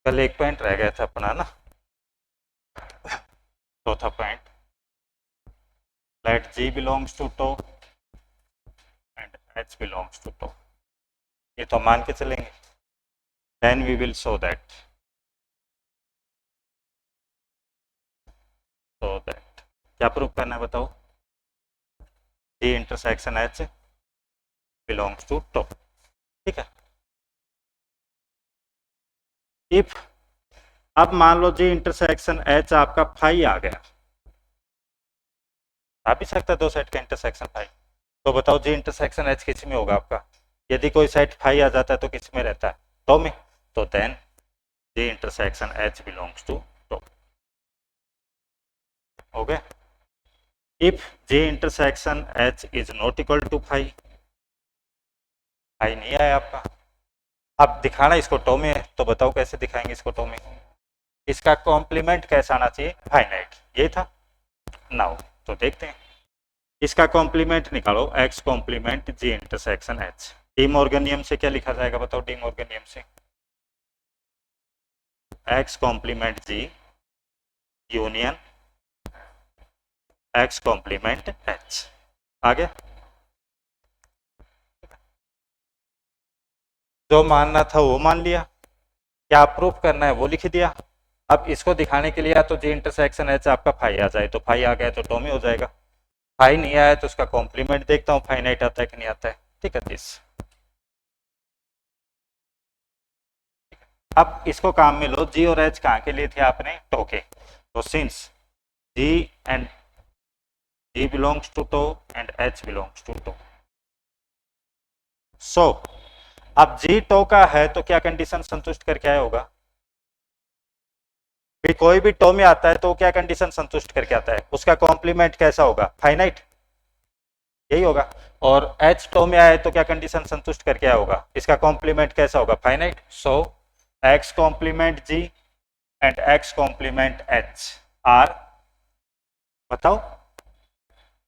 कल एक पॉइंट रह गया था अपना ना, चौथा point, let G belongs to to and H belongs to टो। ये तो मान के चलेंगे, then we will show that, क्या प्रूफ करना है बताओ? G intersection H belongs to टो, ठीक है। इफ, अब मान लो जी इंटरसेक्शन एच आपका फाई आ गया, आ भी सकता है दो सेट का इंटरसेक्शन फाई, तो बताओ जी इंटरसेक्शन एच किस में होगा आपका? यदि कोई सेट फाई आ जाता है तो किस में रहता है? तो में। तो then G intersection H belongs to tau, हो गया। If G intersection H is not equal to phi, phi नहीं आया आपका, अब दिखाना इसको टो में है, तो बताओ कैसे दिखाएंगे इसको टो में? इसका कॉम्प्लीमेंट कैसा आना चाहिए? फाइनाइट, ये था। नाउ तो देखते हैं, इसका कॉम्प्लीमेंट निकालो, X complement G intersection H. De Morgan नियम से क्या लिखा जाएगा बताओ? डी मॉर्गन नियम से x complement G union X complement H, आ गया। जो मानना था वो मान लिया, क्या प्रूफ करना है वो लिख दिया। अब इसको दिखाने के लिए या तो जी इंटरसेक्शन एच आपका फाई आ जाए, तो फाई आ गया तो टो में हो जाएगा, फाई नहीं आया तो उसका कॉम्प्लीमेंट देखता हूँ फाइनाइट आता है कि नहीं आता है, ठीक है दिस। अब इसको काम में लो, जी और एच कहाँ के लिए थे आपने? टो के, तो since G and G belongs to to and H belongs to toe, so अब जी टो का है तो क्या कंडीशन संतुष्ट करके आया होगा? भी कोई भी टो में आता है तो क्या कंडीशन संतुष्ट करके आता है? उसका कॉम्प्लीमेंट कैसा होगा? फाइनाइट, यही होगा। और एच टो में आए तो क्या कंडीशन संतुष्ट करके आया होगा? इसका कॉम्प्लीमेंट कैसा होगा? Finite. So X complement G and X complement H are, बताओ,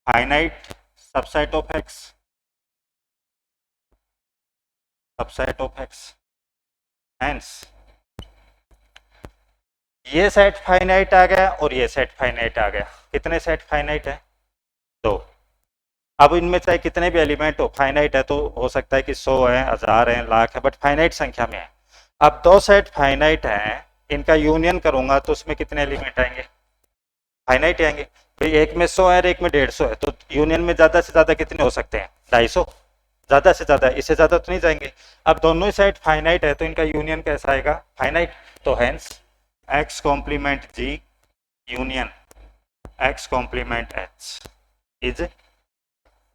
finite subset of X, subset of X, hence ये सेट फाइनाइट आ गया और ये सेट फाइनाइट आ गया। कितने सेट फाइनाइट है? दो। अब इनमें चाहे कितने भी एलिमेंट हो, फाइनाइट है तो हो सकता है कि 100 है, 1000 है, लाख है, बट फाइनाइट संख्या में है। अब दो सेट फाइनाइट हैं, इनका यूनियन करूंगा तो उसमें कितने एलिमेंट आएंगे? फाइनाइट आएंगे। भाई एक में 100 है और एक में 150 है, तो यूनियन में ज्यादा से ज्यादा कितने हो सकते हैं? 250, ज्यादा से ज्यादा, इससे ज्यादा तो नहीं जाएंगे। अब दोनों ही साइड फाइनाइट है तो इनका यूनियन कैसा आएगा? फाइनाइट। तो hence X complement G union X complement H is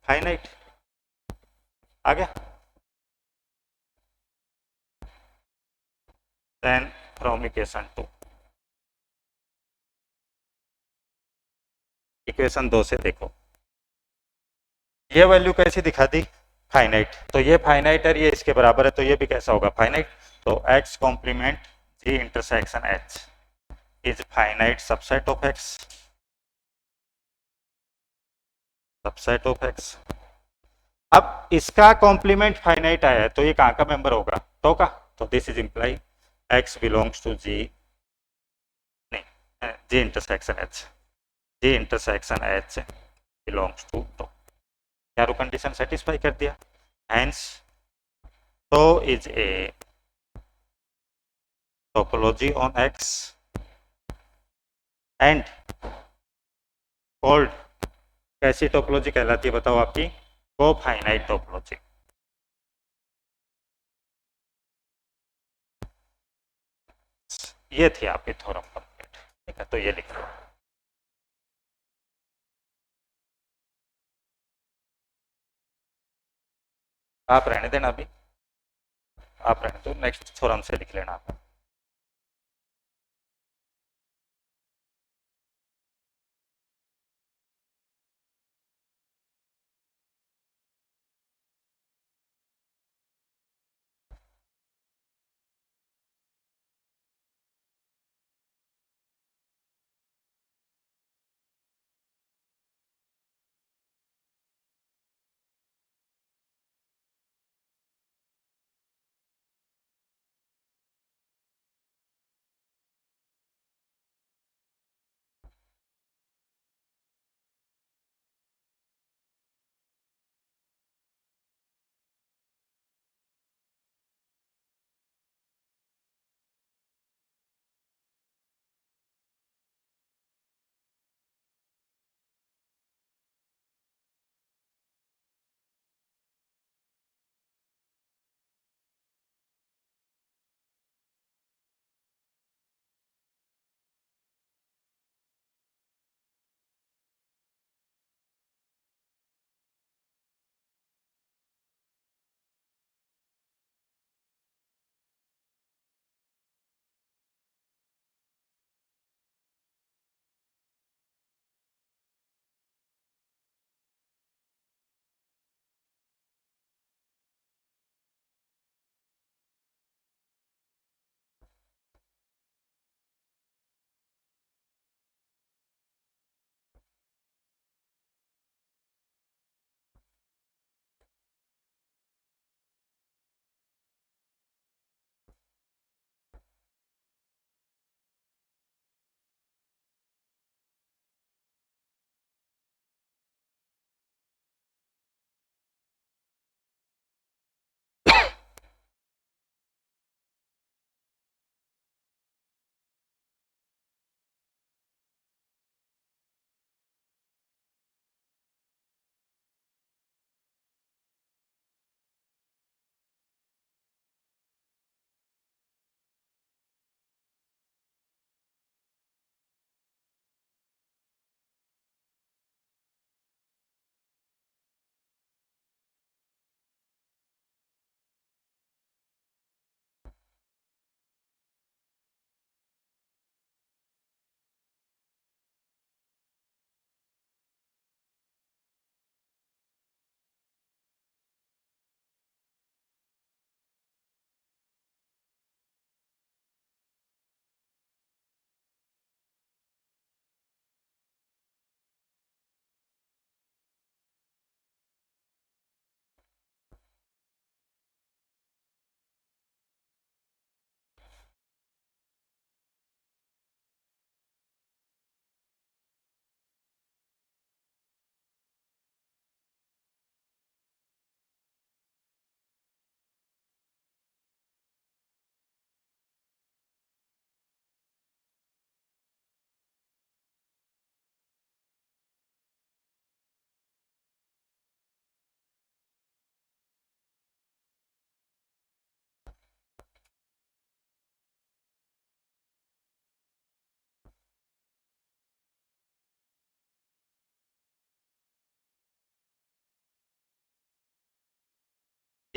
finite, आ गया। देन फ्रॉम इक्वेशन 2, इक्वेशन 2 से देखो, ये वैल्यू कैसी दिखा दी? फाइनाइट, तो ये फाइनाइट है, ये इसके बराबर है, तो ये भी कैसा होगा? फाइनाइट। तो X complement G intersection H is finite subset of X, subset of X. अब इसका कॉम्प्लीमेंट फाइनाइट आया है तो ये कहाँ का मेंबर होगा? तो का। तो this is imply X belongs to G, नहीं, G intersection H, G intersection H belongs to तो, चारों कंडीशन सेटिस्फाई कर दिया। हेंस तो is a topology on X and called, कैसी टोपोलॉजी कहलाती है बताओ आपकी? Cofinite topology. ये थी आपकी थ्योरम कंप्लीट, ठीक है, तो ये लिख लो। आप रहने देना अभी, आप रहने दो, नेक्स्ट थ्योरम से लिख लेना आप।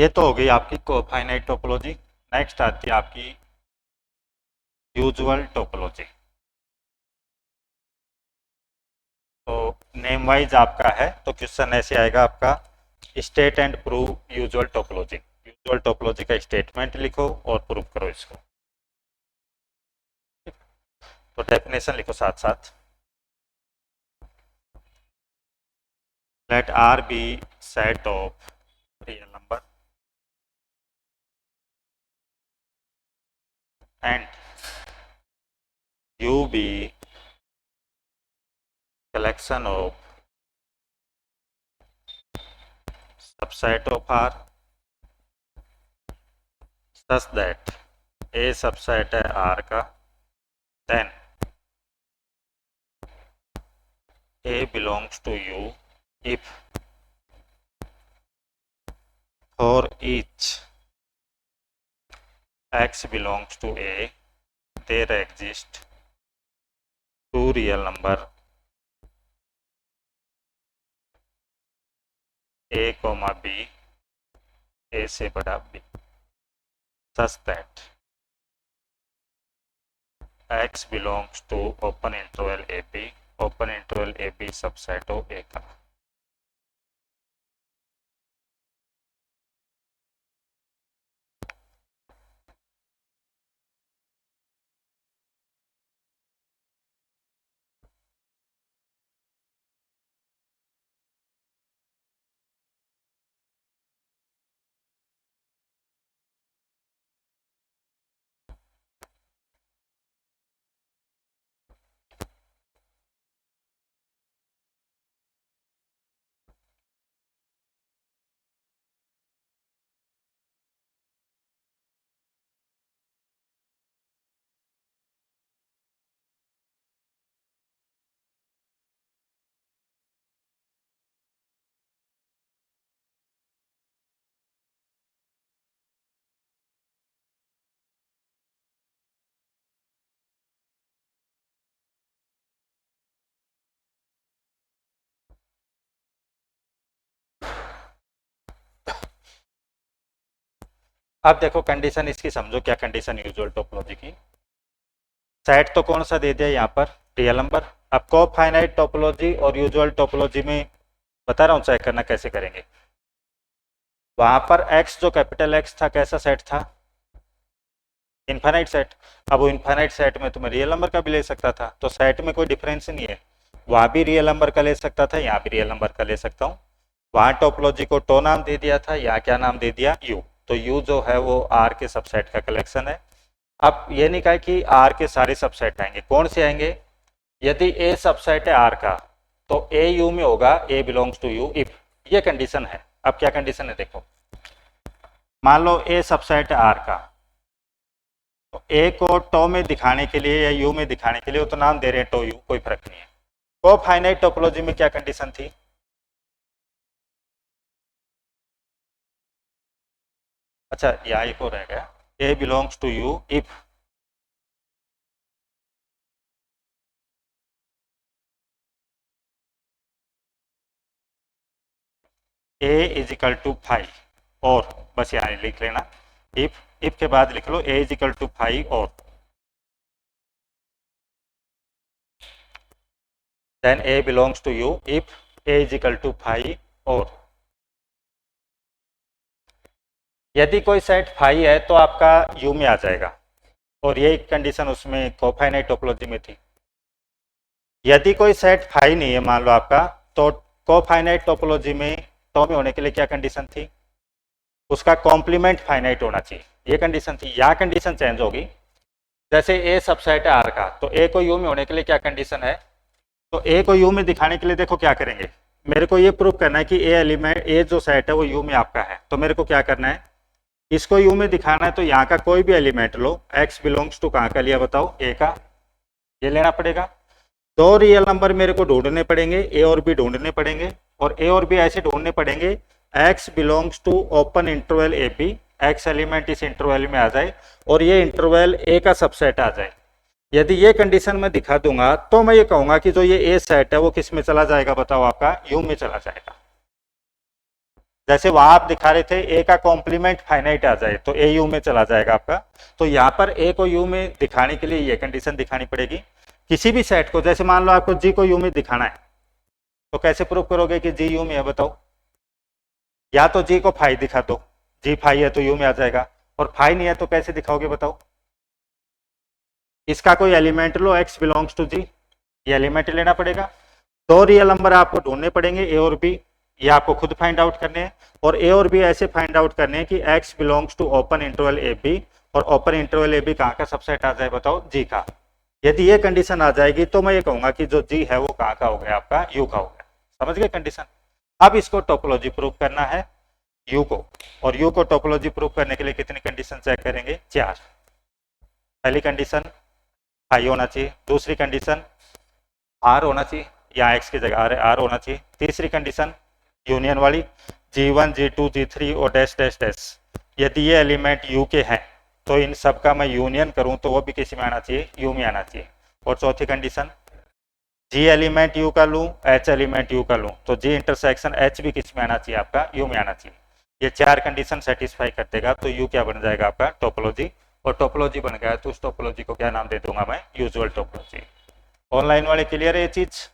ये तो हो गई आपकी कोफाइनाइट टोपोलॉजी। नेक्स्ट आती है आपकी यूजुअल टोपोलॉजी। तो नेम वाइज आपका है तो क्वेश्चन ऐसे आएगा आपका, state and prove usual topology. Usual topology का स्टेटमेंट लिखो और प्रूव करो इसको। तो डेफिनेशन लिखो साथ साथ। Let R be set of real number and U be collection of subset of R such that A subset है R का, then A belongs to U if for each X belongs to A there exist two real number A comma B, A से बड़ा B, such that X belongs to open interval AB, open interval AB subset of A का। अब देखो condition इसकी समझो, क्या condition usual topology की। Set तो कौन सा दे दिया यहाँ पर, रियल नंबर। अब कोफाइनाइट टोपोलॉजी और यूजुअल टोपोलॉजी में बता रहा हूँ चेक करना कैसे करेंगे। वहां पर x जो कैपिटल X था कैसा सेट था, इनफाइनाइट सेट। अब वो इनफाइनाइट सेट में तुम्हें रियल नंबर का भी ले सकता था, तो सेट में कोई डिफरेंस नहीं है, वहां भी रियल नंबर का ले सकता था, यहाँ भी रियल नंबर का ले सकता हूँ। वहां टोपोलॉजी को टो नाम दे दिया था, यहाँ क्या नाम दे दिया, यू। तो यू जो है वो आर के सबसेट का कलेक्शन है। अब ये नहीं कहा कि आर के सारे सबसेट आएंगे, कौन से आएंगे, यदि ए सबसेट है आर का तो ए यू में होगा, ए बिलोंग्स टू यू इफ, ये कंडीशन है। अब क्या कंडीशन है देखो, मान लो ए सबसेट है आर का, तो ए को टो में दिखाने के लिए या यू में दिखाने के लिए वो तो नाम दे रहे हैं टो यू, कोई फर्क नहीं है। कोफाइनाइट टोपोलॉजी में क्या कंडीशन थी, अच्छा यहाँ एक और रह गया, A belongs to U if A is equal to 5 और, बस यहाँ लिख लेना, इफ के बाद लिख लो ए इज इक्वल टू 5 और, then A belongs to U if A is equal to 5 और। यदि कोई सेट फाई है तो आपका यू में आ जाएगा, और ये कंडीशन उसमें कोफाइनाइट टोपोलॉजी में थी। यदि कोई सेट फाई नहीं है मान लो आपका, तो कोफाइनाइट टोपोलॉजी में टो में होने के लिए क्या कंडीशन थी, उसका कॉम्प्लीमेंट फाइनाइट होना चाहिए, ये कंडीशन थी। यहाँ कंडीशन चेंज होगी, जैसे ए सबसेट है आर का, तो ए को यू में होने के लिए क्या कंडीशन है, तो ए को यू में दिखाने के लिए देखो क्या करेंगे, मेरे को ये प्रूव करना है कि ए एलिमेंट, ए जो सेट है वो यू में आपका है, तो मेरे को क्या करना है, इसको यू में दिखाना है, तो यहाँ का कोई भी एलिमेंट लो, x बिलोंग्स टू कहाँ का लिया बताओ, ए का, ये लेना पड़ेगा। दो रियल नंबर मेरे को ढूंढने पड़ेंगे, ए और बी ढूंढने पड़ेंगे, और ए और बी ऐसे ढूंढने पड़ेंगे x belongs to open interval A B, x element इस इंटरवल में आ जाए और ये इंटरवल ए का सबसेट आ जाए। यदि ये कंडीशन मैं दिखा दूंगा तो मैं ये कहूंगा कि जो ये ए सेट है वो किस में चला जाएगा बताओ, आपका यू में चला जाएगा। जैसे वहां आप दिखा रहे थे ए का कॉम्प्लीमेंट फाइनाइट आ जाए तो ए यू में चला जाएगा आपका। तो यहाँ पर ए को यू में दिखाने के लिए ये कंडीशन दिखानी पड़ेगी। किसी भी सेट को, जैसे मान लो आपको जी को यू में दिखाना है, तो कैसे प्रूव करोगे कि जी यू में है, बताओ। या तो जी को फाई दिखा दो, जी फाई है तो यू में आ जाएगा, और फाई नहीं है तो कैसे दिखाओगे बताओ। इसका कोई एलिमेंट लो, एक्स बिलोंग्स टू जी, ये एलिमेंट लेना पड़ेगा। दो रियल नंबर आपको ढूंढने पड़ेंगे, ए और बी, ये आपको खुद फाइंड आउट करने हैं। और ए और बी ऐसे फाइंड आउट करने हैं कि X belongs to open interval A B, और ओपन इंटरवल ए बी कहाँ का सबसेट आ जाए बताओ, जी का। यदि ये कंडीशन आ जाएगी तो मैं ये कहूंगा कि जो जी है वो कहाँ का हो गया, आपका यू का हो गया। समझ गए कंडीशन। अब इसको टोपोलॉजी प्रूव करना है यू को, और यू को टोपोलॉजी प्रूव करने के लिए कितनी कंडीशन चेक करेंगे, 4। पहली कंडीशन हाई होना चाहिए, दूसरी कंडीशन आर होना चाहिए, या एक्स की जगह आर होना चाहिए। तीसरी कंडीशन यूनियन वाली, G1 G2 G3 और डैश डैश डैश, यदि ये एलिमेंट यू के हैं तो इन सब का मैं यूनियन करूं तो वो भी किसी में आना चाहिए, यू में आना चाहिए। और चौथी कंडीशन जी एलिमेंट यू का लूं, एच एलिमेंट यू का लूं तो जी इंटरसेक्शन एच भी किस में आना चाहिए, आपका यू में आना चाहिए। ये 4 कंडीशन सेटिस्फाई कर देगा तो यू क्या बन जाएगा, आपका टोपोलॉजी। और टोपोलॉजी बन गया तो उस टोपोलॉजी को क्या नाम दे दूंगा मैं, यूजुअल टोपोलॉजी। ऑनलाइन वाले क्लियर है ये चीज।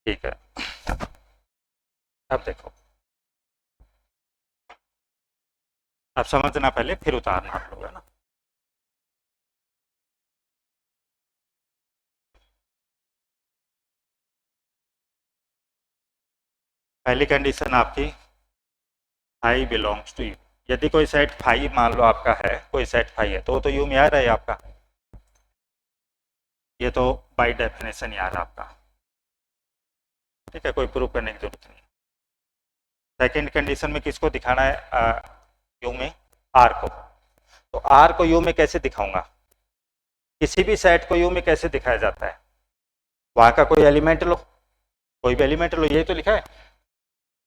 ठीक है, अब देखो, अब समझना पहले फिर उतारना आप लोग, है ना। पहली कंडीशन आपकी फाई बिलोंग्स टू यू। यदि कोई सेट फाई मान लो आपका है, कोई सेट फाई है तो यू में आ रहा है आपका, ये तो बाय डेफिनेशन यार आपका। ठीक है, कोई प्रूव करने की जरूरत नहीं। सेकंड कंडीशन में किसको दिखाना है, यू में आर को। तो आर को यू में कैसे दिखाऊंगा, किसी भी सेट को यू में कैसे दिखाया जाता है, वहां का कोई एलिमेंट लो, कोई भी एलिमेंट लो, ये तो लिखा है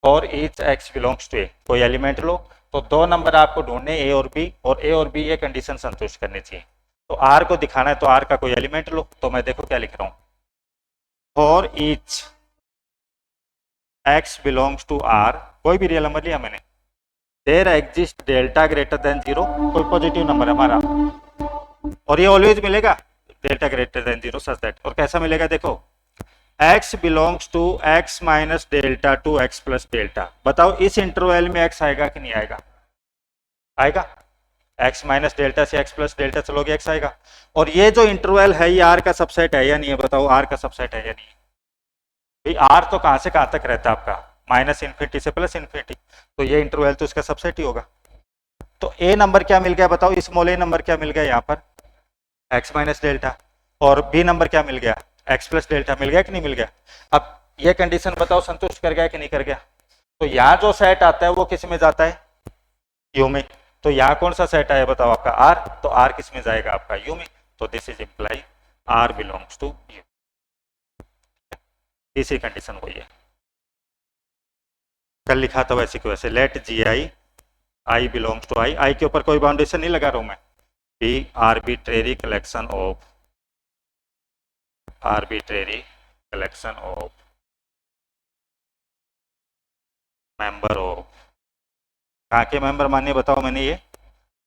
और ईच एक्स बिलोंग्स टू ए, कोई एलिमेंट लो। तो दो नंबर आपको ढूंढने ए और बी, और ए और बी ये कंडीशन संतुष्ट करनी चाहिए। तो आर को दिखाना है तो आर का कोई एलिमेंट लो, तो मैं देखो क्या लिख रहा हूं, for each X belongs to R, कोई भी रियल नंबर लिया मैंने, there exist delta greater than 0, कोई पॉजिटिव नंबर है हमारा, और ये ऑलवेज मिलेगा delta greater than 0 such that. और कैसा मिलेगा देखो, x belongs to x minus delta to x plus delta. बताओ इस इंटरवल में x आएगा कि नहीं आएगा, आएगा। x माइनस डेल्टा से x प्लस डेल्टा चलोगे x आएगा। और ये जो इंटरवल है ये r का सबसेट है या नहीं है, बताओ r का सबसेट है या नहीं। भाई r तो कहां से कहां तक रहता है आपका, माइनस इन्फिनिटी से प्लस इन्फिनिटी, तो ये इंटरवल तो इसका सबसेट ही होगा। तो a नंबर क्या मिल गया बताओ, स्मॉल a नंबर क्या मिल गया यहाँ पर, x माइनस डेल्टा, और b नंबर क्या मिल गया, x प्लस डेल्टा मिल गया कि नहीं मिल गया। अब ये कंडीशन बताओ संतुष्ट कर गया कि नहीं कर गया। तो यहाँ जो सेट आता है वो किस में जाता है, यू में। तो यहाँ कौन सा सेट आया बताओ, आपका आर, तो आर किस में जाएगा, आपका यू में। तो this is imply R belongs to U. तीसरी कंडीशन वही है, कल लिखा था वैसे कि वैसे, let G I I belongs to I, I के ऊपर कोई बाउंडेशन नहीं लगा रहा हूं मैं, be arbitrary collection of, arbitrary collection of member of, कहाँ के मेंबर माने बताओ मैंने, ये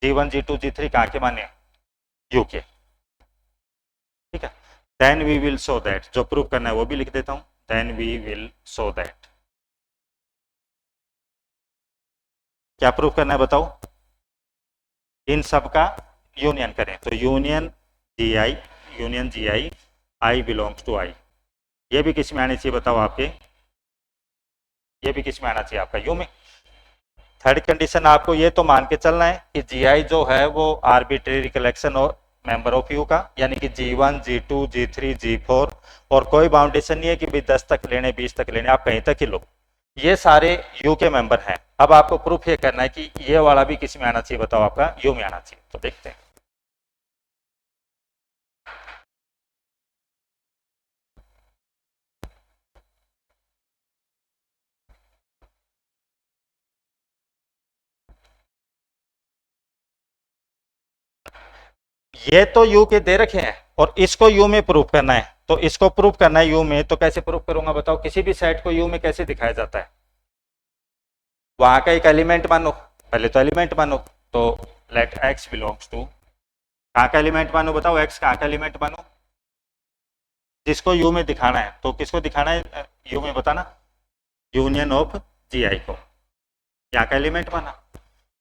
G1 G2 G3 कहाँ के माने, यू के। ठीक है, then we will show that, जो प्रूव करना है वो भी लिख देता हूं, then we will show that. क्या प्रूव करना है बताओ, इन सब का यूनियन करें, तो union G I I belongs to I, ये भी किस में आनी चाहिए बताओ आपके, ये भी किस में आना चाहिए आपका, यू में। थर्ड कंडीशन आपको ये तो मान के चलना है कि जी आई जो है वो आर्बिट्रेरी कलेक्शन और मेंबर ऑफ यू का, यानी कि G1 G2 G3 G4, और कोई बाउंडेशन नहीं है कि भाई 10 तक लेने 20 तक लेने, आप कहीं तक ही लो, ये सारे यू के मेंबर हैं। अब आपको प्रूफ ये करना है कि ये वाला भी किस में आना चाहिए बताओ, आपका यू में आना चाहिए। तो देखते हैं, ये तो यू के दे रखे हैं और इसको यू में प्रूफ करना है, तो इसको प्रूफ करना है यू में, तो कैसे प्रूफ करूंगा बताओ? किसी भी सेट को यू में कैसे दिखाया जाता है? वहां का एक एलिमेंट मानो, पहले तो एलिमेंट मानो, तो लेट एक्स बिलोंग्स टू, कहाँ का एलिमेंट मानो बताओ? एक्स कहाँ का एलिमेंट मानो? जिसको यू में दिखाना है, तो किसको दिखाना है यू में बताना? यूनियन ऑफ जी आई को, यहाँ का एलिमेंट माना।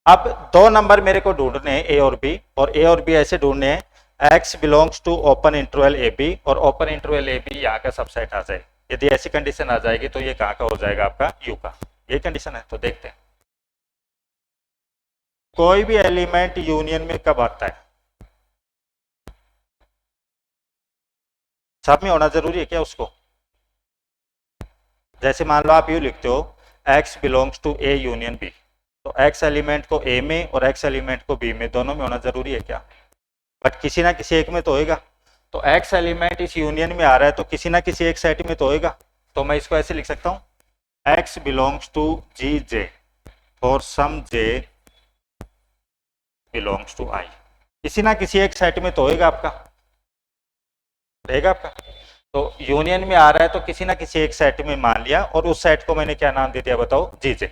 अब दो नंबर मेरे को ढूंढने हैं ए और बी, और ए और बी ऐसे ढूंढने हैं X belongs to open interval A B, और ओपन इंटरवल ए बी यहाँ का सबसेट आ जाए। यदि ऐसी कंडीशन आ जाएगी तो ये कहाँ का हो जाएगा? आपका यू का। ये कंडीशन है, तो देखते हैं कोई भी एलिमेंट यूनियन में कब आता है। सब में होना जरूरी है क्या उसको? जैसे मान लो आप यू लिखते हो X belongs to A union B, तो एक्स एलिमेंट को ए में और एक्स एलिमेंट को बी में, दोनों में होना जरूरी है क्या? बट किसी ना किसी एक में तो होएगा। तो एक्स एलिमेंट इस यूनियन में आ रहा है तो किसी ना किसी एक सेट में तो होएगा। तो मैं इसको ऐसे लिख सकता हूं X belongs to G J for some J belongs to I. किसी ना किसी एक सेट में तो होएगा आपका, रहेगा आपका। तो यूनियन में आ रहा है तो किसी ना किसी एक सेट में मान लिया, और उस सेट को मैंने क्या नाम दे दिया बताओ? जी जे।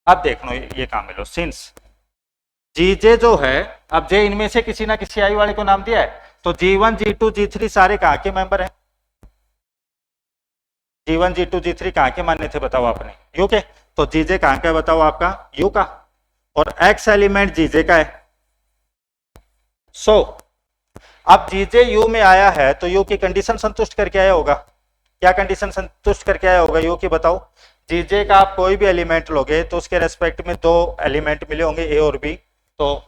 अब देख लो ये काम मिलो, सिंस जी जे जो है, अब जे इनमें से किसी ना किसी आई वाले को नाम दिया है, तो जी1 जी2 जी3 सारे कहाँ के मेंबर हैं? जी1 जी2 जी3 कहाँ के मानने थे बताओ आपने? यू के। तो जीजे कहाँ का है बताओ? आपका यू का। और एक्स एलिमेंट जीजे का है। सो अब जीजे यू में आया है तो यू की कंडीशन संतुष्ट करके आया होगा। क्या कंडीशन संतुष्ट करके आया होगा यू की बताओ? जीजे का आप कोई भी एलिमेंट लोगे तो उसके रेस्पेक्ट में दो एलिमेंट मिले होंगे ए और बी, तो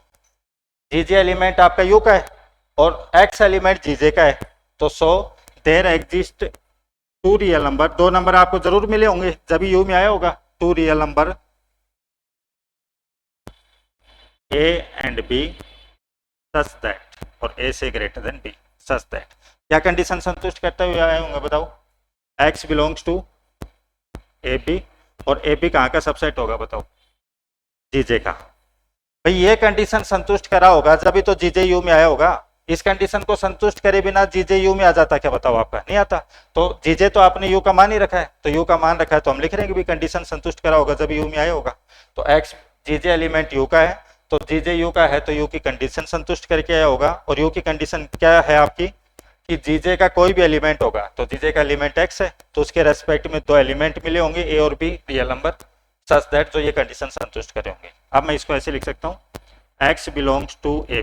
जीजे एलिमेंट आपका यू का है और एक्स एलिमेंट जीजे का है, तो so there exist two real number, दो नंबर आपको जरूर मिले होंगे जब यू में आया होगा, two real number A and B such that, और ए से greater than B such that. क्या कंडीशन संतुष्ट करते हुए आए होंगे बताओ? X belongs to A B, और ए बी कहाँ का सबसेट होगा बताओ? जीजे का। भाई ये कंडीशन संतुष्ट करा होगा जब तो जीजे यू में आया होगा। इस कंडीशन को संतुष्ट करे बिना जीजे यू में आ जाता क्या बताओ? आपका नहीं आता। तो जीजे तो आपने यू का मान ही रखा है, तो यू का मान रखा है तो हम लिख रहे हैं कि कंडीशन संतुष्ट करा होगा जब यू में आया होगा। तो एक्स जीजे एलिमेंट यू का है, तो जीजे यू का है तो यू की कंडीशन संतुष्ट करके आया होगा। और यू की कंडीशन क्या है आपकी? कि जीजे का कोई भी एलिमेंट होगा, तो जीजे का एलिमेंट एक्स है तो उसके रेस्पेक्ट में दो एलिमेंट मिले होंगे ए और be real number, such that जो ये कंडीशन संतुष्ट करे होंगे। अब मैं इसको ऐसे लिख सकता हूँ X belongs to A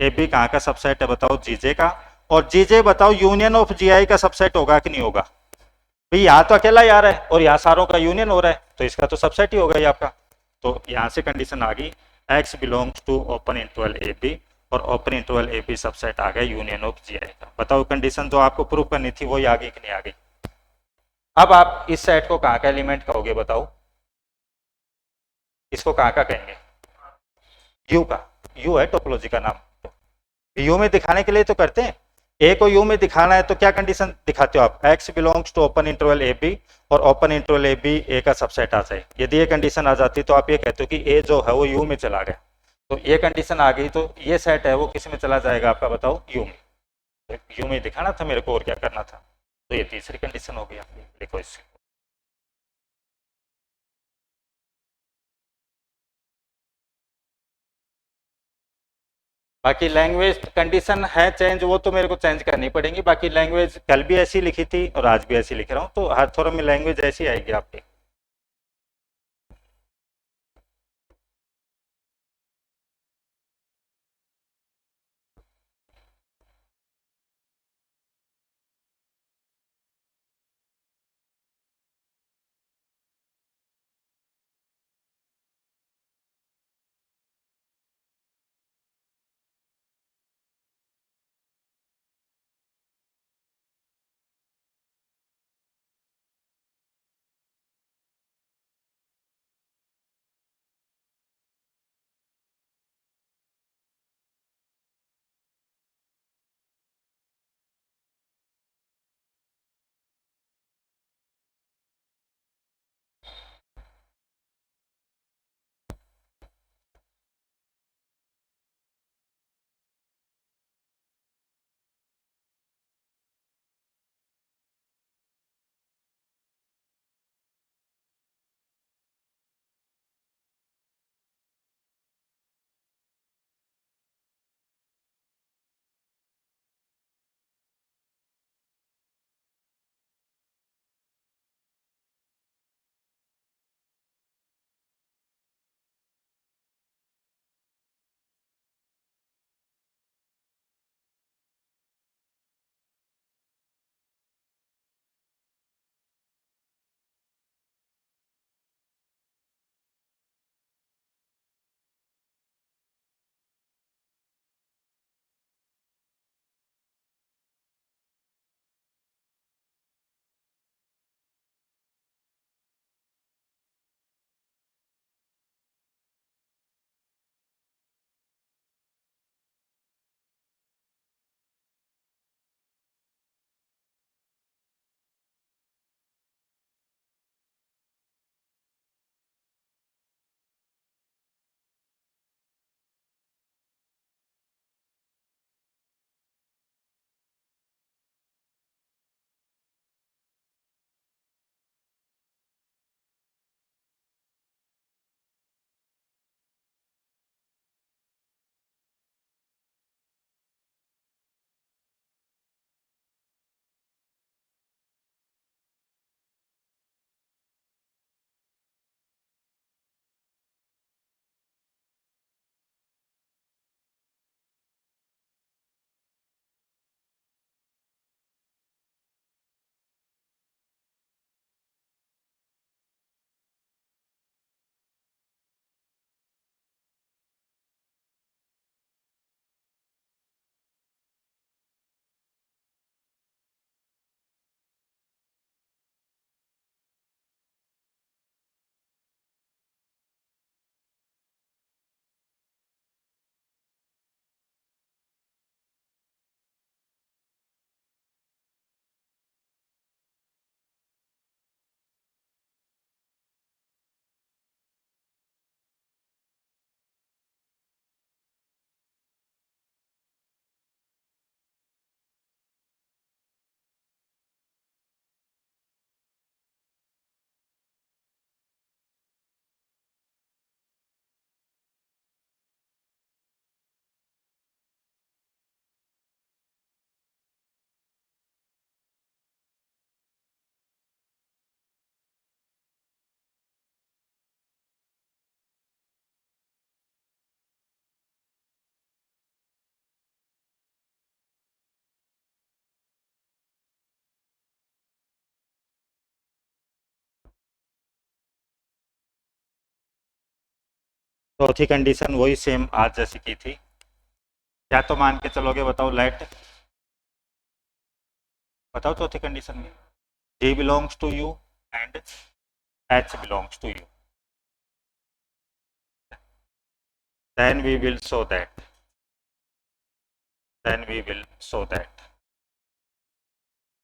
B कहाँ का सबसेट है बताओ? जीजे का। और जीजे बताओ यूनियन ऑफ जी आई का सबसेट होगा कि नहीं होगा? भाई यहाँ तो अकेला ही आ रहा है और यहाँ सारों का यूनियन हो रहा है, तो इसका तो सबसेट ही होगा ये आपका। तो यहाँ से कंडीशन आ गई X belongs to open interval A B, और open interval A B subset आ गया यूनियन ऑफ जी आई का। बताओ कंडीशन जो आपको प्रूव करनी थी वही आ गई कि नहीं आ गई? अब आप इस सेट को कहाँ का एलिमेंट कहोगे बताओ? इसको कहाँ का कहेंगे? यू का। यू है टोपोलॉजी का नाम। यू में दिखाने के लिए तो करते हैं, ए को यू में दिखाना है तो क्या कंडीशन दिखाते हो आप? X belongs to open interval A B, और open interval A B A का सबसेट आ जाए। यदि ये कंडीशन आ जाती तो आप ये कहते हो कि ए जो है वो यू में चला गया। तो ये कंडीशन आ गई तो ये सेट है वो किस में चला जाएगा आपका बताओ? यू में। तो यू में दिखाना था मेरे को, और क्या करना था? तो ये तीसरी कंडीशन हो गई आपकी, देखो इससे। बाकी लैंग्वेज कंडीशन है चेंज, वो तो मेरे को चेंज करनी पड़ेगी। बाकी लैंग्वेज कल भी ऐसी लिखी थी और आज भी ऐसी लिख रहा हूँ, तो हर थोड़ा में लैंग्वेज ऐसी आएगी आपकी। चौथी कंडीशन वही सेम आज जैसी की थी, क्या तो मान के चलोगे बताओ? लेट, बताओ चौथी कंडीशन में G belongs to U and H belongs to U, then we will show that, then we will show that।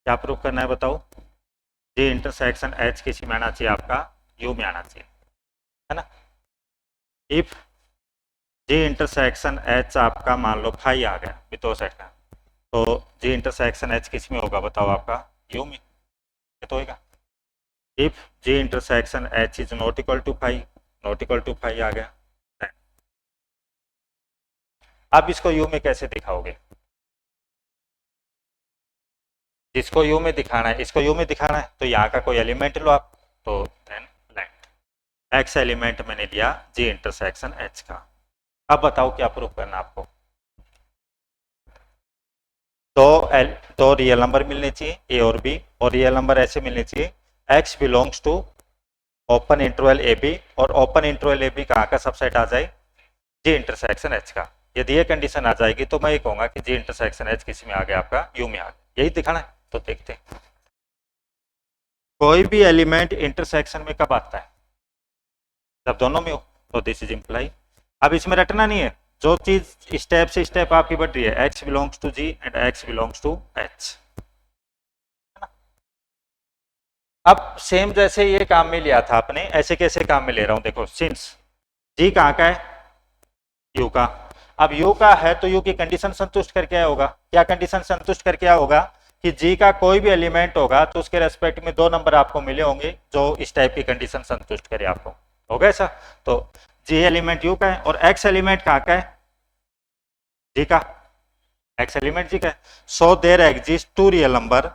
क्या प्रूव करना है बताओ? G इंटरसेक्शन H किसी में आना चाहिए आपका? U में आना चाहिए, है ना। इफ G इंटरसेक्शन H आपका मान लो फाई आ गया विथो सेट का, तो G इंटरसेक्शन H किस में होगा बताओ? आपका U में, ये तो होगा। If G intersection H is not equal to phi, not equal to phi आ गया। अब इसको U में कैसे दिखाओगे? जिसको U में दिखाना है, इसको U में दिखाना है, तो यहाँ का कोई एलिमेंट लो आप, तो देन लेट X एलिमेंट मैंने लिया G इंटरसेक्शन H का। अब बताओ क्या प्रूफ करना आपको? तो रियल नंबर मिलने चाहिए ए और बी, और रियल नंबर ऐसे मिलने चाहिए X belongs to open interval A B, और ओपन इंटरवल ए बी कहाँ का सबसेट आ जाए? G इंटरसेक्शन H का। यदि ये कंडीशन आ जाएगी तो मैं ये कहूंगा कि G इंटरसेक्शन H किसी में आ गया? आपका U में आ गया। यही दिखाना है, तो देखते हैं। कोई भी एलिमेंट इंटरसेक्शन में कब आता है? जब दोनों में हो, तो दिस इज इम्प्लाई। अब इसमें रटना नहीं है, जो चीज स्टेप से स्टेप आपकी बढ़ रही है, X belongs to G and X belongs to H। अब सेम जैसे ये काम में लिया था आपने, ऐसे कैसे काम में ले रहा हूं देखो। सिंस G कहाँ का है? U का। अब U का है तो U की कंडीशन संतुष्ट करके आया होगा। क्या कंडीशन संतुष्ट करके आया होगा? कि G का कोई भी एलिमेंट होगा तो उसके रेस्पेक्ट में 2 नंबर आपको मिले होंगे जो इस टाइप की कंडीशन संतुष्ट करे आपको, हो गया ऐसा? तो G एलिमेंट U का है, और X एलिमेंट कहाँ का है? G का। X एलिमेंट G का है। So there exist two real number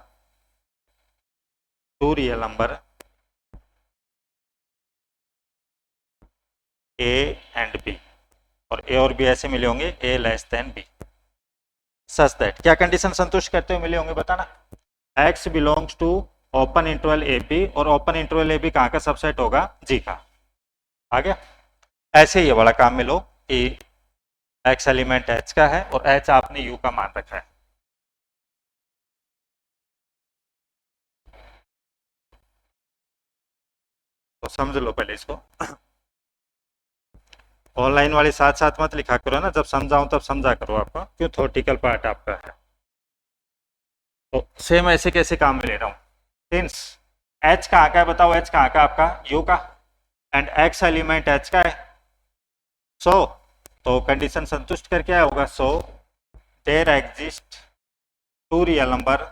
A and B, और A और B ऐसे मिले होंगे A less than B, such that क्या कंडीशन संतुष्ट करते हुए मिले होंगे बताना? X belongs to open interval A B, और ओपन इंटरवल ए बी कहाँ का सबसेट होगा? G का। आ गया? ऐसे ही वाला काम में लो कि X एलिमेंट H का है और H आपने U का मान रखा है। तो समझ लो पहले इसको। ऑनलाइन वाले साथ साथ मत लिखा करो ना, जब समझाऊं तब समझा करो आपको, क्यों थ्योरेटिकल पार्ट आपका है। तो सेम ऐसे कैसे काम में ले रहा हूँ? सिंस H कहाँ का है बताओ? H कहाँ का? आपका U का, एंड X एलिमेंट H का है। सो तो कंडीशन संतुष्ट करके आया होगा। So there exist two real number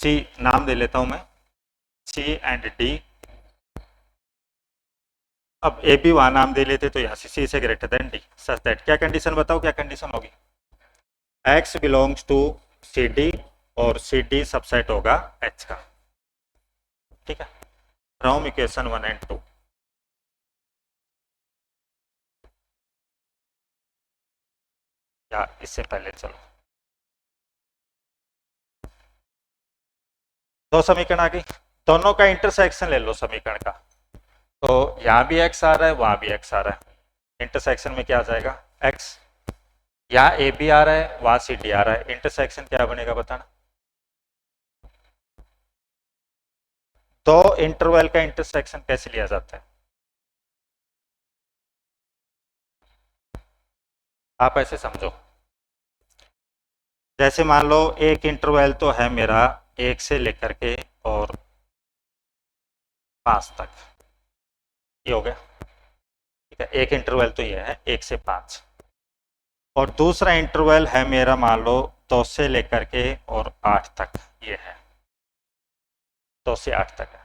C, नाम दे लेता हूं मैं, C एंड D। अब ए बी वहां नाम दे लेते तो यहाँ से C से greater than D, such that क्या कंडीशन बताओ? क्या कंडीशन होगी? X belongs to C D, और सी डी सबसेट होगा H का। ठीक है, फ्रॉम इक्वेशन 1 एंड 2। या इससे पहले चलो, 2 समीकरण आ गई, दोनों का इंटरसेक्शन ले लो समीकरण का। तो यहाँ भी X आ रहा है, वहां भी X आ रहा है, इंटरसेक्शन में क्या आ जाएगा? X। यहाँ ए बी आ रहा है, वहां सी डी आ रहा है, इंटरसेक्शन क्या बनेगा बताना? दो इंटरवल का इंटरसेक्शन कैसे लिया जाता है? आप ऐसे समझो, जैसे मान लो एक इंटरवल तो है मेरा 1 से लेकर के और 5 तक, ये हो गया। ठीक है, एक इंटरवल तो ये है 1 से 5, और दूसरा इंटरवल है मेरा मान लो 2 से लेकर के और 8 तक, ये है 2 से 8 तक है।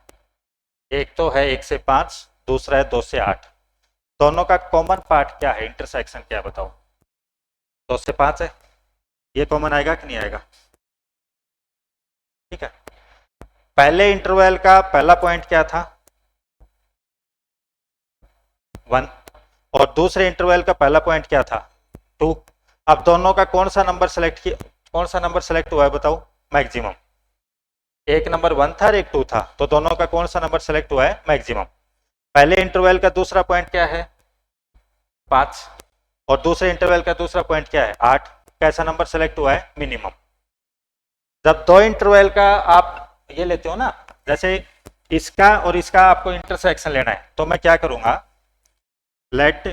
एक तो है 1 से 5, दूसरा है 2 से 8। दोनों का कॉमन पार्ट क्या है? इंटरसेक्शन क्या है बताओ? 2 से 5 है, ये कॉमन आएगा कि नहीं आएगा? ठीक है, पहले इंटरवल का पहला पॉइंट क्या था? 1, और दूसरे इंटरवल का पहला पॉइंट क्या था? 2। अब दोनों का कौन सा नंबर सेलेक्ट किया, कौन सा नंबर सेलेक्ट हुआ है बताओ? मैक्सिमम। एक नंबर 1 था और एक 2 था, तो दोनों का कौन सा नंबर सेलेक्ट हुआ है? मैक्सिमम। पहले इंटरवल का दूसरा पॉइंट क्या है? 5। और दूसरे इंटरवल का दूसरा पॉइंट क्या है? 8। कैसा नंबर सेलेक्ट हुआ है? मिनिमम। जब दो इंटरवल का आप ये लेते हो ना, जैसे इसका और इसका आपको इंटरसेक्शन लेना है, तो मैं क्या करूंगा, लेट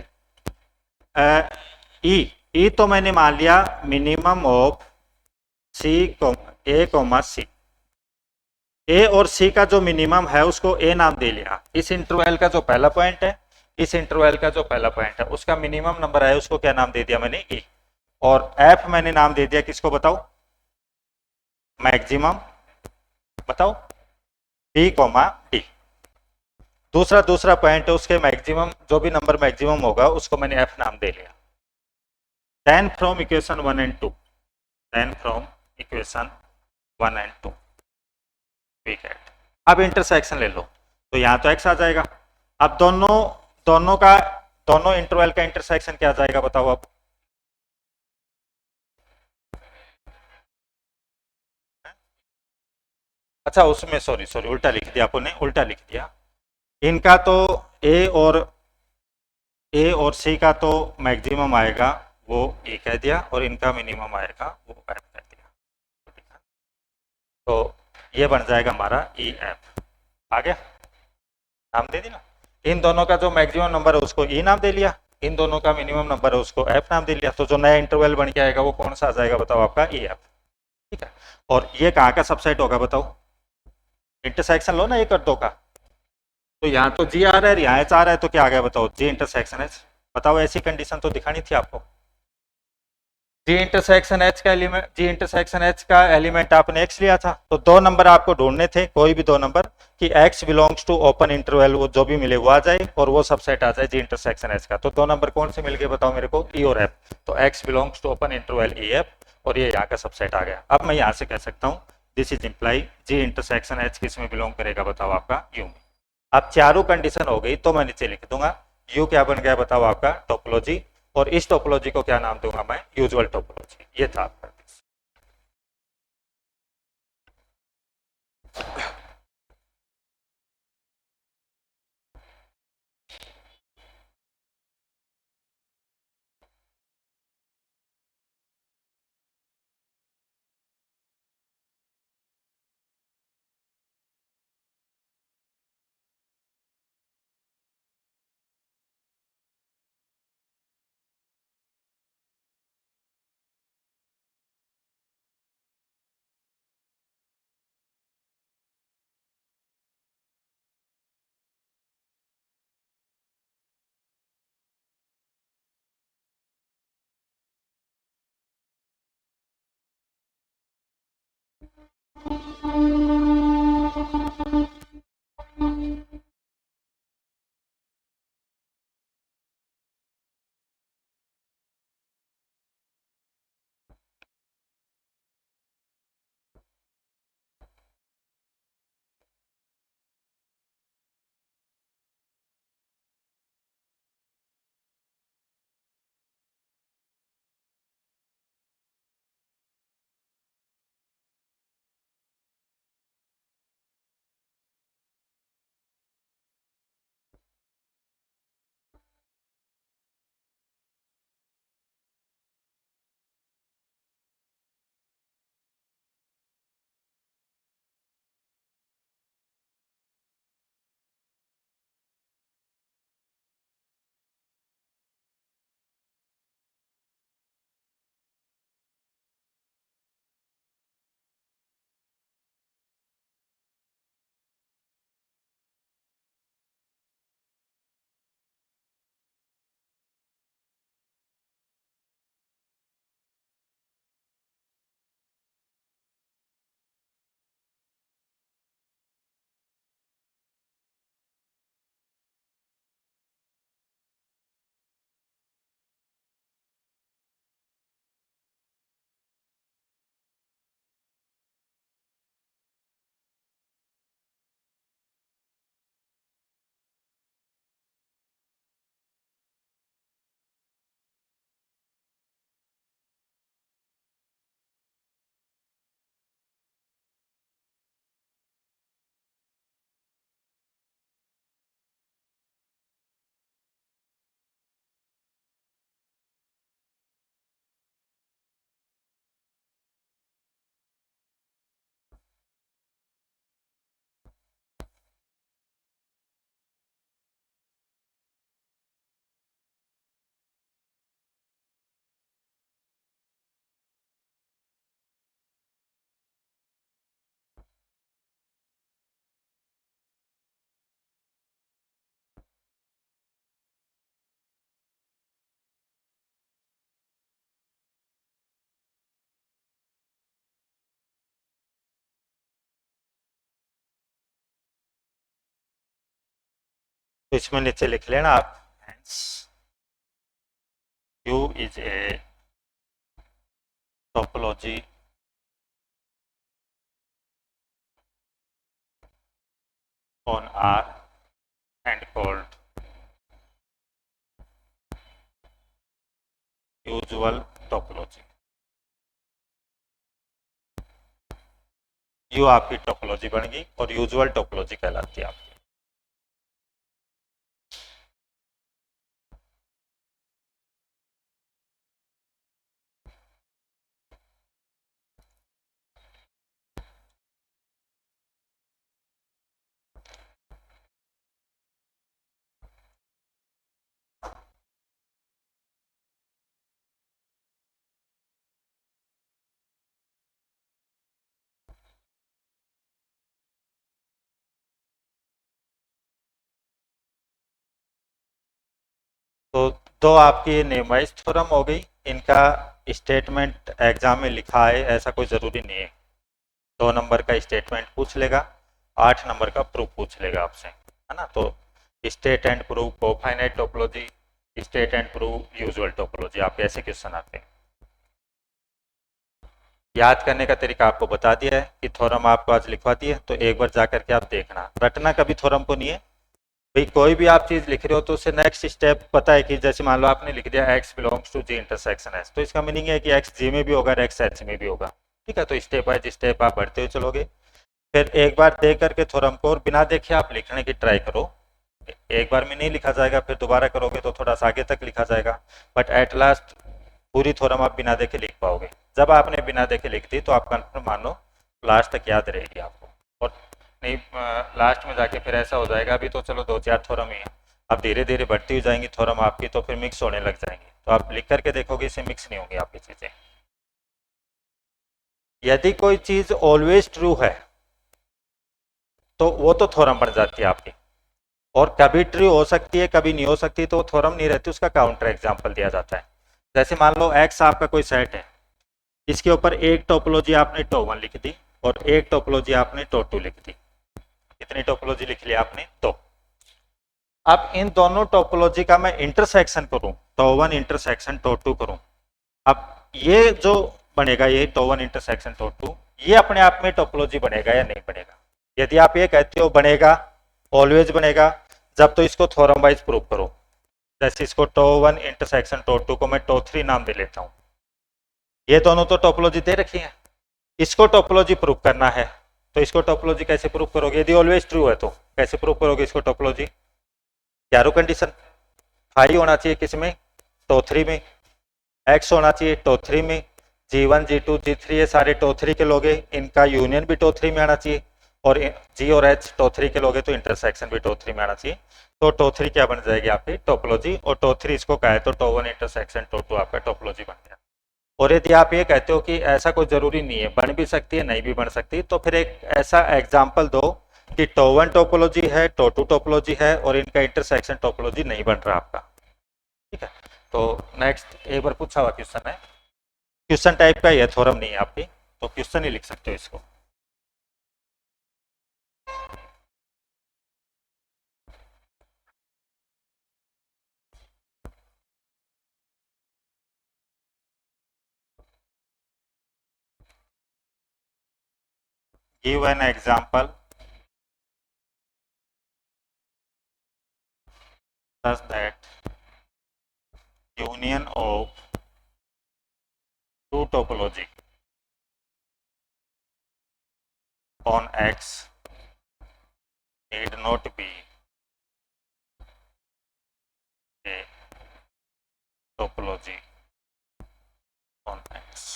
ई ई तो मैंने मान लिया minimum of C A comma C. A और सी का जो मिनिमम है उसको ए नाम दे लिया। इस इंटरवल का जो पहला पॉइंट है, इस इंटरवल का जो पहला पॉइंट है उसका मिनिमम नंबर है, उसको क्या नाम दे दिया मैंने? ई। और एफ मैंने नाम दे दिया किसको बताओ? मैक्सिमम। बताओ, बी कोमा डी। दूसरा दूसरा पॉइंट है, उसके मैक्सिमम जो भी नंबर मैक्सिमम होगा उसको मैंने एफ नाम दे लिया। Then from equation 1 and 2, then from equation 1 and 2 we get. अब इंटरसेक्शन ले लो, तो यहां तो एक्स आ जाएगा। अब दोनों दोनों का दोनों इंटरवल का इंटरसेक्शन क्या आ जाएगा बताओ अब? अच्छा, उसमें सॉरी सॉरी उल्टा लिख दिया आपने, उल्टा लिख दिया। इनका तो ए और सी का तो मैक्सिमम आएगा, वो ए कह दिया, और इनका मिनिमम आएगा वो एफ कह दिया। तो ये बन जाएगा हमारा ई एफ। आ गया? नाम दे दी ना। इन दोनों का जो मैक्सिमम नंबर है उसको ई नाम दे लिया, इन दोनों का मिनिमम नंबर है उसको एफ नाम दे लिया। तो जो नया इंटरवल बन के आएगा वो कौन सा आ जाएगा बताओ? आपका ई एफ। ठीक है। और ये कहाँ का सबसेट होगा बताओ? इंटरसेक्शन लो ना एक और दो का। तो यहाँ तो जी आ रहा है, यहाँ एच आ रहा है, तो क्या आ गया बताओ? G intersection H. बताओ, ऐसी कंडीशन तो दिखानी थी आपको। जी इंटरसेक्शन एच का एलिमेंट आपने एक्स लिया था, तो दो नंबर आपको ढूंढने थे, कोई भी दो नंबर कि X belongs to open interval, वो जो भी मिले वो आ जाए और वो सबसेट आ जाए जी इंटरसेक्शन एच का। तो दो नंबर कौन से मिल गए बताओ मेरे को? ई और एफ। तो X belongs to open interval E F, और ये यहाँ का सबसेट आ गया। अब मैं यहाँ से कह सकता हूँ this is imply ji intersection H किस में बिलोंग करेगा बताओ? आपका यू में। अब चारों कंडीशन हो गई तो मैं नीचे लिख दूंगा यू क्या बन गया बताओ? आपका टोपोलॉजी। और इस टोपोलॉजी को क्या नाम दूंगा मैं? Usual topology. ये था आपका। तो इसमें नीचे लिख लेना आप, hence U is a topology on R and called usual topology। You आपकी टोपोलॉजी बन गई और यूजुअल टोपोलॉजी कहलाती है आपकी। तो दो आपकी नेमाइज थ्योरम हो गई, इनका स्टेटमेंट एग्जाम में लिखा है ऐसा कोई ज़रूरी नहीं है। 2 नंबर का स्टेटमेंट पूछ लेगा, 8 नंबर का प्रूफ पूछ लेगा आपसे, है ना। तो state and proof cofinite topology, state and proof usual topology, आपके ऐसे क्वेश्चन आते हैं। याद करने का तरीका आपको बता दिया है कि थ्योरम आपको आज लिखवा दिए, तो एक बार जा करके आप देखना, रटना कभी थ्योरम को नहीं है भाई। कोई भी आप चीज लिख रहे हो तो उससे नेक्स्ट स्टेप पता है कि जैसे मान लो आपने लिख दिया x belongs to G intersection S, तो इसका मीनिंग है कि x जी में भी होगा और x एच में भी होगा। ठीक है, तो स्टेप बाय स्टेप आप बढ़ते हुए चलोगे। फिर एक बार देख करके थ्योरम को और बिना देखे आप लिखने की ट्राई करो। एक बार में नहीं लिखा जाएगा, फिर दोबारा करोगे तो थोड़ा सा आगे तक लिखा जाएगा, बट एट लास्ट पूरी थ्योरम आप बिना देखे लिख पाओगे। जब आपने बिना देखे लिख दी तो आप कंफर्म मान लो लास्ट तक याद रहेगी आपको। और नहीं लास्ट में जाके फिर ऐसा हो जाएगा, अभी तो चलो 2-4 थ्योरम ही है, अब धीरे धीरे बढ़ती हुई जाएंगी थ्योरम आपकी, तो फिर मिक्स होने लग जाएंगी, तो आप लिख करके देखोगे इससे मिक्स नहीं होंगी आपकी चीज़ें। यदि कोई चीज़ ऑलवेज ट्रू है तो वो तो थ्योरम बन जाती है आपकी, और कभी ट्रू हो सकती है कभी नहीं हो सकती, तो वो थ्योरम नहीं रहती, उसका काउंटर एग्जाम्पल दिया जाता है। जैसे मान लो एक्स आपका कोई सेट है, इसके ऊपर एक टोपोलॉजी आपने टो वन लिख दी और एक टोपोलॉजी आपने टो टू लिख दी। कितनी टोपोलॉजी लिख ली आपने? दो। अब इन दोनों टोपोलॉजी का मैं इंटरसेक्शन करूं, tau one intersection tau two करूं, अब ये जो बनेगा, ये tau one intersection tau two, ये अपने आप में टोपोलॉजी बनेगा या नहीं बनेगा? यदि आप ये कहते हो बनेगा, ऑलवेज बनेगा, जब तो इसको थ्योरम वाइज प्रूव करो। जैसे इसको tau one intersection tau two को मैं टो थ्री नाम दे लेता हूं। ये दोनों तो टोपोलॉजी दे रखी है, इसको टोपोलॉजी प्रूव करना है, तो इसको टोपोलॉजी कैसे प्रूव करोगे? यदि ऑलवेज ट्रू है तो कैसे प्रूव करोगे इसको टोपोलॉजी? चारों कंडीशन, फाइव होना चाहिए किसमें? टो थ्री में, एक्स होना चाहिए टो थ्री में, G one G two G three ये सारे टो थ्री के लोगे, इनका यूनियन भी टो थ्री में आना चाहिए, और जी और एच टो थ्री के लोगे तो इंटरसेक्शन भी टो थ्री में आना चाहिए। तो टो थ्री क्या बन जाएगी आपकी? टोपोलॉजी। और टो थ्री इसको कहे तो tau one intersection tau two आपका टोपोलॉजी बन गया। और यदि आप ये कहते हो कि ऐसा कोई जरूरी नहीं है, बन भी सकती है नहीं भी बन सकती, तो फिर एक ऐसा एग्जाम्पल दो कि टो वन टोपोलॉजी है, टो टू टोपोलॉजी है, और इनका इंटरसेक्शन टोपोलॉजी नहीं बन रहा आपका। ठीक है, तो नेक्स्ट एक बार पूछा हुआ क्वेश्चन है, क्वेश्चन टाइप का, यह थ्योरम नहीं है आपकी, तो क्वेश्चन ही लिख सकते हो इसको। Give an example such that union of two topology on X need not be a topology on X।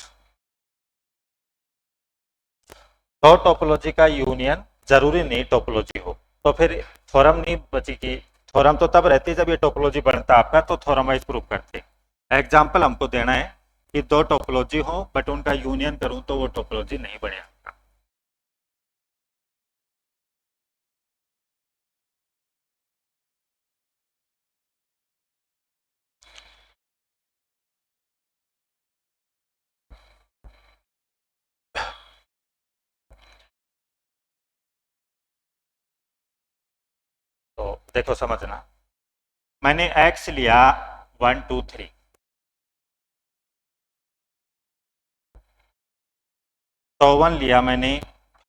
तो टोपोलॉजी का यूनियन जरूरी नहीं टोपोलॉजी हो, तो फिर थ्योरम नहीं बची कि थ्योरम तो तब रहती है जब ये टोपोलॉजी बनता आपका, तो थ्योरम वाइज प्रूव करते। एग्जाम्पल हमको देना है कि दो टोपोलॉजी हो बट उनका यूनियन करूं तो वो टोपोलॉजी नहीं बने आपका। तो देखो समझना, मैंने x लिया 1 2 3, टो1 लिया मैंने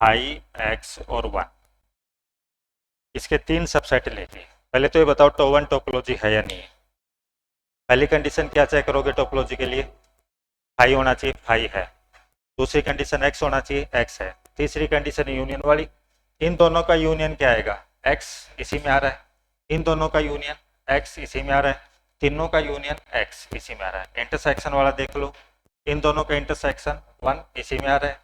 5x और 1, इसके 3 सबसेट ले लिए। पहले तो ये बताओ टो1 टोपोलॉजी है या नहीं है। पहली कंडीशन क्या चेक करोगे टोपोलॉजी के लिए, 5 होना चाहिए, 5 है। दूसरी कंडीशन x होना चाहिए, x है। तीसरी कंडीशन यूनियन वाली, इन दोनों का यूनियन क्या आएगा, x इसी में आ रहा है, इन दोनों का यूनियन x इसी में आ रहा है, तीनों का यूनियन x इसी में आ रहा है। इंटरसेक्शन वाला देख लो, इन दोनों का इंटरसेक्शन 1 इसी में आ रहा है,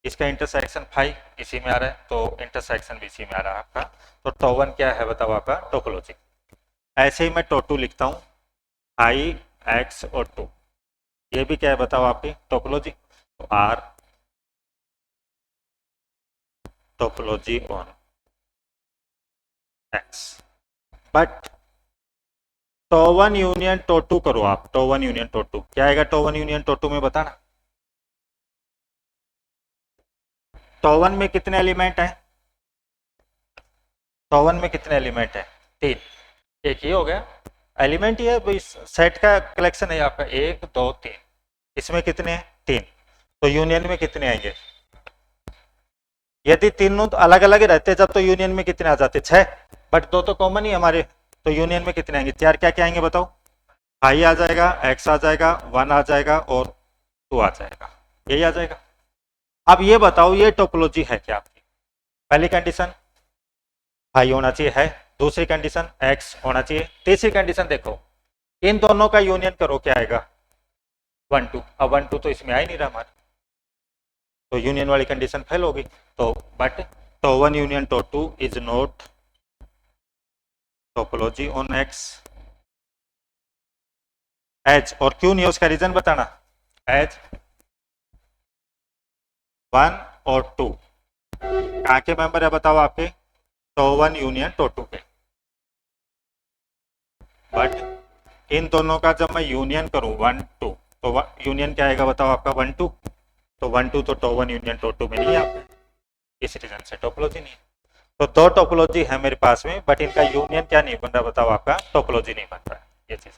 इसका इंटरसेक्शन 5 इसी में आ रहा है, तो इंटरसेक्शन भी इसी में आ रहा है आपका। तो टो1 क्या है बताओ आपका टोपोलॉजी। ऐसे ही मैं टो2 लिखता हूँ, 5x और 2, ये भी क्या है बताओ आपकी टोपोलॉजी। तो R topology on x, but tau one union tau two करो आप, टो1 यूनियन टो2 क्या आएगा, टो1 यूनियन टो2 में बताना। टो1 में कितने एलिमेंट है, टो1 में कितने एलिमेंट है, 3, एक ही हो गया एलिमेंट, ही है सेट का कलेक्शन है आपका 1 2 3, इसमें कितने हैं 3, तो यूनियन में कितने आएंगे, यदि तीनों तो अलग अलग ही रहते जब तो यूनियन में कितने आ जाते 6, बट दो तो कॉमन ही हमारे, तो यूनियन में कितने आएंगे, 4 क्या क्या आएंगे बताओ, 5 आ जाएगा, x आ जाएगा, 1 आ जाएगा और 2 आ जाएगा, यही आ जाएगा। अब ये बताओ ये टोपोलॉजी है क्या आपकी, पहली कंडीशन 5 होना चाहिए है, दूसरी कंडीशन x होना चाहिए, तीसरी कंडीशन देखो इन दोनों का यूनियन करो क्या आएगा 1 2, अब 1 2 तो इसमें आ ही नहीं रहा हमारा, तो यूनियन वाली कंडीशन फेल होगी। तो but tau one union tau two is not topology on x, H और क्यों नहीं, उसका रीजन बताना, एच 1 और 2 कहाँ के मेंबर है बताओ आपके, टो1 यूनियन टो2 के, बट इन दोनों का जब मैं यूनियन करूं 1 2, तो यूनियन क्या आएगा बताओ आपका 1 2, तो 1 2 तो टो1 यूनियन टो2 में नहीं है आपका, इस रीजन से टोपोलॉजी नहीं है। तो दो टोपोलॉजी है मेरे पास में, बट इनका यूनियन क्या नहीं बन रहा बताओ आपका, टोपोलॉजी नहीं बन रहा है, ये चीज।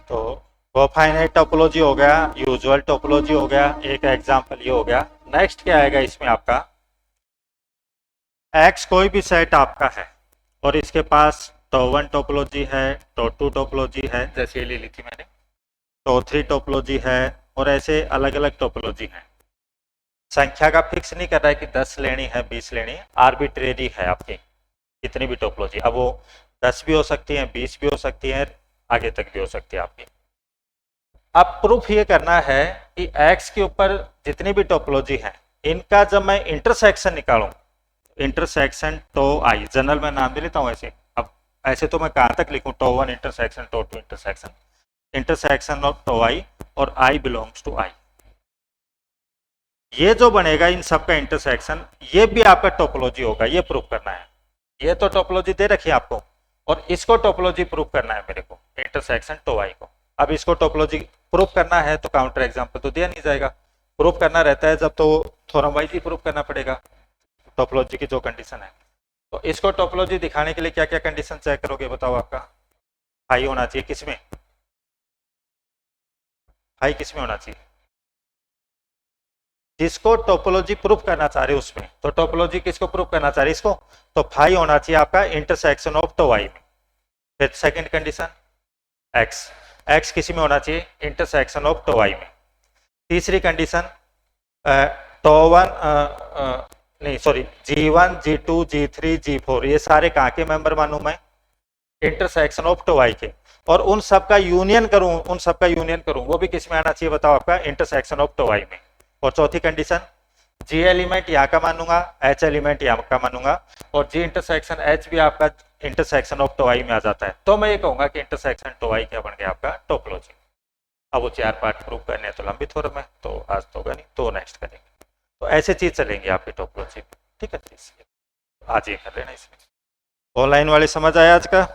तो वो फाइनाइट टोपोलॉजी हो गया, यूजुअल टोपोलॉजी हो गया, एक एग्जांपल ये हो गया। नेक्स्ट क्या आएगा इसमें आपका, एक्स कोई भी सेट आपका है और इसके पास टो1 टोपोलॉजी है, टो2 टोपोलॉजी है, जैसे ये ले ली थी मैंने, टो3 टोपोलॉजी है, और ऐसे अलग अलग टोपोलॉजी है। संख्या का फिक्स नहीं कर रहा है कि 10 लेनी है 20 लेनी है, आर्बिट्रेरी है आपकी कितनी भी टोपोलॉजी, अब वो 10 भी हो सकती है, 20 भी हो सकती है, आगे तक भी हो सकती है आपकी। अब प्रूफ ये करना है कि x के ऊपर जितनी भी टोपोलॉजी है इनका जब मैं इंटरसेक्शन निकालूं, इंटरसेक्शन टो आई, जनरल में नाम दे लेता हूँ ऐसे। अब ऐसे तो मैं कहाँ तक लिखूँ, tau one intersection tau two intersection, intersection of tau I और आई बिलोंग्स टू आई। ये जो बनेगा इन सब का इंटरसेक्शन, ये भी आपका टोपोलॉजी होगा, ये प्रूव करना है। ये तो टोपोलॉजी दे रखी है आपको, और इसको टोपोलॉजी प्रूव करना है मेरे को, इंटरसेक्शन टो आई को। अब इसको टोपोलॉजी प्रूव करना है तो काउंटर एग्जाम्पल तो दिया नहीं जाएगा। प्रूव करना रहता है जब तो थ्योरम वाइज ही प्रूव करना पड़ेगा टोपोलॉजी की जो कंडीशन है। तो इसको टोपोलॉजी दिखाने के लिए क्या क्या कंडीशन चेक करोगे बताओ? आपका हाई होना चाहिए, किसमें? हाई किसमें होना चाहिए? जिसको टोपोलॉजी प्रूफ करना चाह रहे हो उसमें। तो टोपोलॉजी किसको प्रूफ करना चाह रहे इसको? तो फाई होना चाहिए आपका इंटरसेक्शन ऑफ टो आई में। फिर सेकंड कंडीशन एक्स, एक्स किसी में होना चाहिए? इंटरसेक्शन ऑफ टो आई में। तीसरी कंडीशन टो वन नहीं sorry G1 G2 G3 G4 ये सारे कहाँ के मेंबर मानूं मैं? इंटरसेक्शन ऑफ टो आई के। और उन सब का यूनियन करूं, उन सब का यूनियन करूं, वो भी किस में आना चाहिए बताओ? आपका इंटरसेक्शन ऑफ टो आई में। और चौथी कंडीशन G एलिमेंट यहाँ का मानूंगा, H एलिमेंट यहाँ का मानूंगा, और G इंटरसेक्शन H भी आपका इंटरसेक्शन ऑफ टो आई में आ जाता है। तो मैं ये कहूंगा कि इंटरसेक्शन टो आई क्या बन गया आपका? टोपोलॉजी। अब वो 4 पार्ट प्रूव करने हैं तो लंबी थ्योरम है, तो आज तो होगा नहीं, तो नेक्स्ट करेंगे। तो ऐसे चीज चलेंगे आपकी टोपोलॉजी, ठीक है? आज ये कर लेना इसमें। ऑनलाइन वाले समझ आया आज का?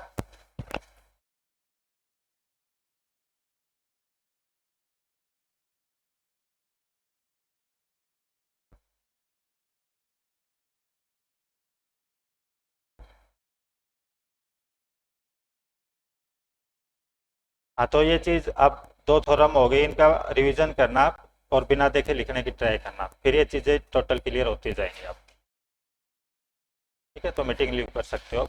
हाँ, तो ये चीज अब 2 थ्योरम हो गई, इनका रिवीजन करना आप, और बिना देखे लिखने की ट्राई करना, फिर ये चीजें टोटल क्लियर होती जाएंगी आप। ठीक है, तो मीटिंग लीव कर सकते हो।